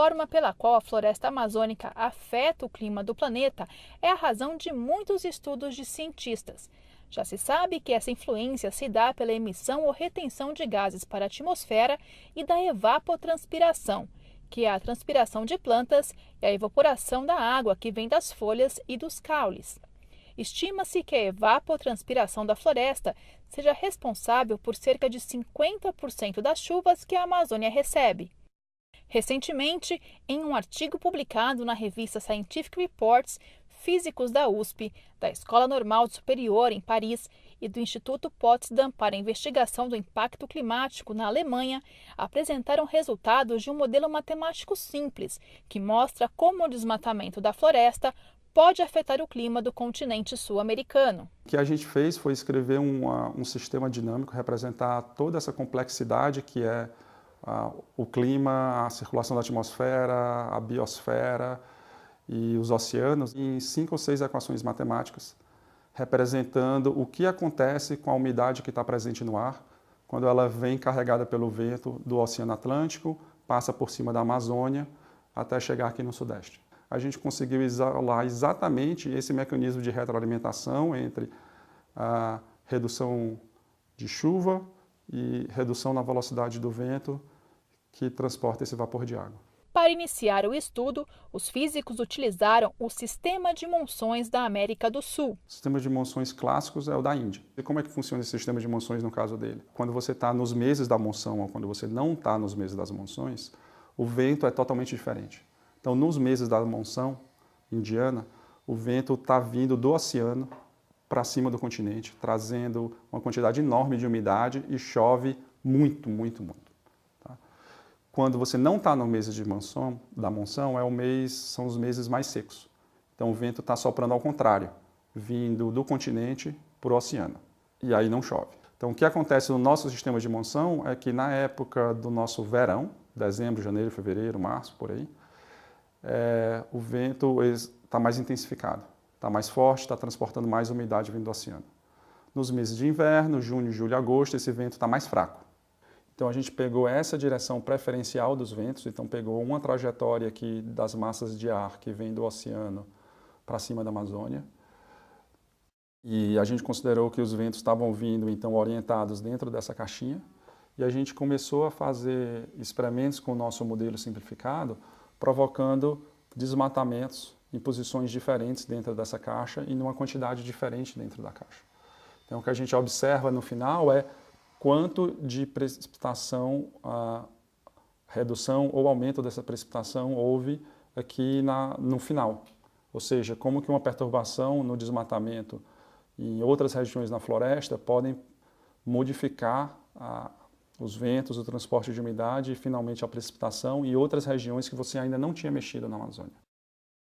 forma pela qual a floresta amazônica afeta o clima do planeta é a razão de muitos estudos de cientistas. Já se sabe que essa influência se dá pela emissão ou retenção de gases para a atmosfera e da evapotranspiração, que é a transpiração de plantas e a evaporação da água que vem das folhas e dos caules. Estima-se que a evapotranspiração da floresta seja responsável por cerca de 50% das chuvas que a Amazônia recebe. Recentemente, em um artigo publicado na revista Scientific Reports, físicos da USP, da Escola Normal Superior em Paris e do Instituto Potsdam para a Investigação do Impacto Climático na Alemanha apresentaram resultados de um modelo matemático simples que mostra como o desmatamento da floresta pode afetar o clima do continente sul-americano. O que a gente fez foi escrever um sistema dinâmico, representar toda essa complexidade que é o clima, a circulação da atmosfera, a biosfera e os oceanos, em 5 ou 6 equações matemáticas, representando o que acontece com a umidade que está presente no ar, quando ela vem carregada pelo vento do Oceano Atlântico, passa por cima da Amazônia, até chegar aqui no Sudeste. A gente conseguiu isolar exatamente esse mecanismo de retroalimentação entre a redução de chuva e redução na velocidade do vento que transporta esse vapor de água. Para iniciar o estudo, os físicos utilizaram o sistema de monções da América do Sul. O sistema de monções clássicos é o da Índia. E como é que funciona esse sistema de monções no caso dele? Quando você está nos meses da monção ou quando você não está nos meses das monções, o vento é totalmente diferente. Então, nos meses da monção indiana, o vento está vindo do oceano para cima do continente, trazendo uma quantidade enorme de umidade e chove muito, muito, muito. Tá? Quando você não está no mês da monção, são os meses mais secos. Então o vento está soprando ao contrário, vindo do continente para o oceano. E aí não chove. Então o que acontece no nosso sistema de monção é que na época do nosso verão, dezembro, janeiro, fevereiro, março, por aí, o vento está mais intensificado. Está mais forte, está transportando mais umidade vindo do oceano. Nos meses de inverno, junho, julho e agosto, esse vento está mais fraco. Então a gente pegou essa direção preferencial dos ventos, então pegou uma trajetória aqui das massas de ar que vem do oceano para cima da Amazônia. E a gente considerou que os ventos estavam vindo, então, orientados dentro dessa caixinha. E a gente começou a fazer experimentos com o nosso modelo simplificado, provocando desmatamentos em posições diferentes dentro dessa caixa e numa quantidade diferente dentro da caixa. Então, o que a gente observa no final é quanto de precipitação, redução ou aumento dessa precipitação houve aqui no final. Ou seja, como que uma perturbação no desmatamento em outras regiões na floresta podem modificar os ventos, o transporte de umidade e, finalmente, a precipitação em outras regiões que você ainda não tinha mexido na Amazônia.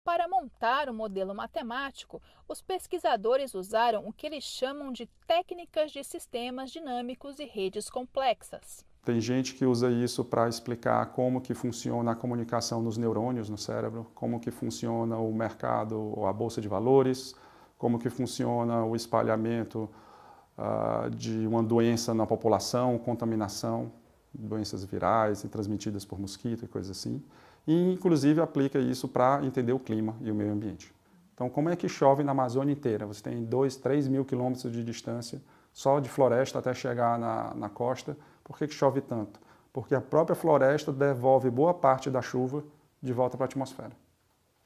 Para montar o modelo matemático, os pesquisadores usaram o que eles chamam de técnicas de sistemas dinâmicos e redes complexas. Tem gente que usa isso para explicar como que funciona a comunicação nos neurônios no cérebro, como que funciona o mercado ou a bolsa de valores, como que funciona o espalhamento de uma doença na população, contaminação, doenças virais e transmitidas por mosquito e coisas assim. E, inclusive, aplica isso para entender o clima e o meio ambiente. Então, como é que chove na Amazônia inteira? Você tem 2, 3 mil quilômetros de distância, só de floresta até chegar na costa. Por que chove tanto? Porque a própria floresta devolve boa parte da chuva de volta para a atmosfera.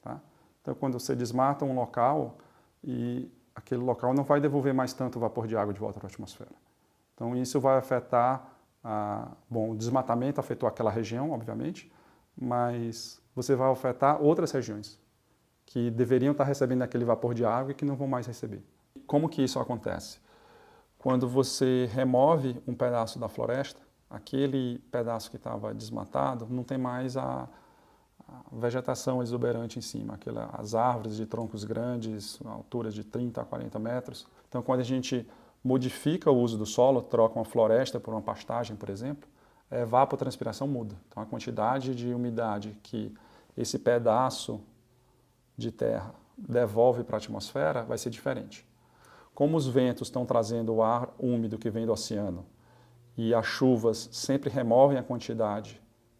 Tá? Então, quando você desmata um local, e aquele local não vai devolver mais tanto vapor de água de volta para a atmosfera. Então, isso vai afetar, o desmatamento afetou aquela região, obviamente, mas você vai afetar outras regiões que deveriam estar recebendo aquele vapor de água e que não vão mais receber. Como que isso acontece? Quando você remove um pedaço da floresta, aquele pedaço que estava desmatado não tem mais a vegetação exuberante em cima, as árvores de troncos grandes, alturas de 30 a 40 metros. Então, quando a gente modifica o uso do solo, troca uma floresta por uma pastagem, por exemplo, a evapotranspiração muda. Então, a quantidade de umidade que esse pedaço de terra devolve para a atmosfera vai ser diferente. Como os ventos estão trazendo o ar úmido que vem do oceano e as chuvas sempre removem a quantidade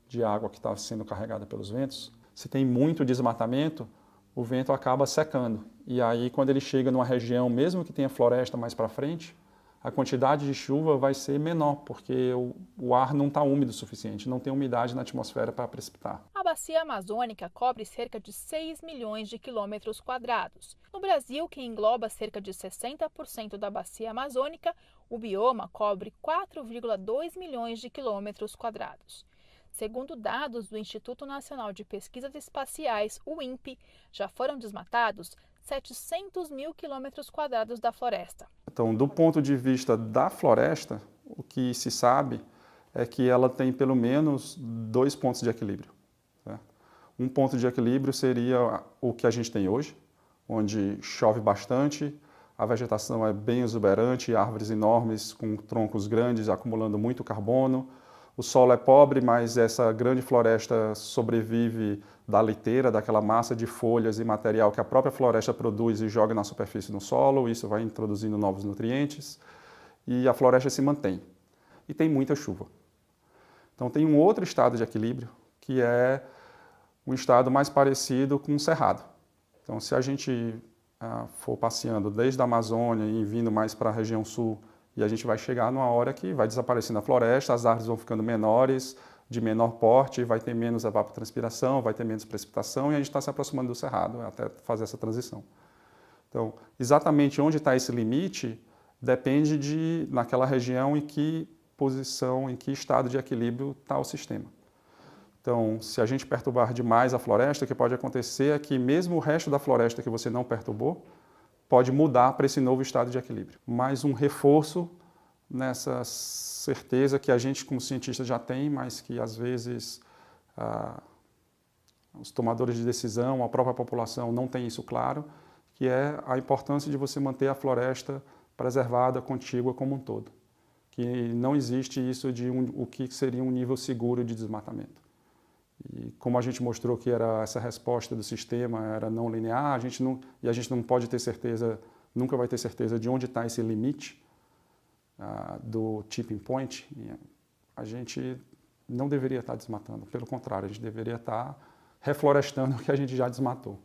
de água que está sendo carregada pelos ventos, se tem muito desmatamento, o vento acaba secando. E aí, quando ele chega numa região, mesmo que tenha floresta mais para frente, a quantidade de chuva vai ser menor, porque o ar não está úmido o suficiente, não tem umidade na atmosfera para precipitar. A bacia amazônica cobre cerca de 6 milhões de quilômetros quadrados. No Brasil, que engloba cerca de 60% da bacia amazônica, o bioma cobre 4,2 milhões de quilômetros quadrados. Segundo dados do Instituto Nacional de Pesquisas Espaciais, o INPE, já foram desmatados 700 mil quilômetros quadrados da floresta. Então, do ponto de vista da floresta, o que se sabe é que ela tem pelo menos 2 pontos de equilíbrio. Tá? Um ponto de equilíbrio seria o que a gente tem hoje, onde chove bastante, a vegetação é bem exuberante, árvores enormes com troncos grandes acumulando muito carbono. O solo é pobre, mas essa grande floresta sobrevive da liteira, daquela massa de folhas e material que a própria floresta produz e joga na superfície do solo. Isso vai introduzindo novos nutrientes e a floresta se mantém. E tem muita chuva. Então tem um outro estado de equilíbrio, que é um estado mais parecido com o cerrado. Então se a gente for passeando desde a Amazônia e vindo mais para a região sul, e a gente vai chegar numa hora que vai desaparecendo a floresta, as árvores vão ficando menores, de menor porte, vai ter menos evapotranspiração, vai ter menos precipitação e a gente está se aproximando do cerrado até fazer essa transição. Então, exatamente onde está esse limite depende de, naquela região, em que posição, em que estado de equilíbrio está o sistema. Então, se a gente perturbar demais a floresta, o que pode acontecer é que mesmo o resto da floresta que você não perturbou, pode mudar para esse novo estado de equilíbrio. Mais um reforço nessa certeza que a gente, como cientista, já tem, mas que, às vezes, os tomadores de decisão, a própria população não tem isso claro, que é a importância de você manter a floresta preservada, contígua como um todo. Que não existe isso de o que seria um nível seguro de desmatamento. E como a gente mostrou que era essa resposta do sistema era não linear, a gente não pode ter certeza, nunca vai ter certeza de onde está esse limite do tipping point, a gente não deveria estar desmatando. Pelo contrário, a gente deveria estar reflorestando o que a gente já desmatou.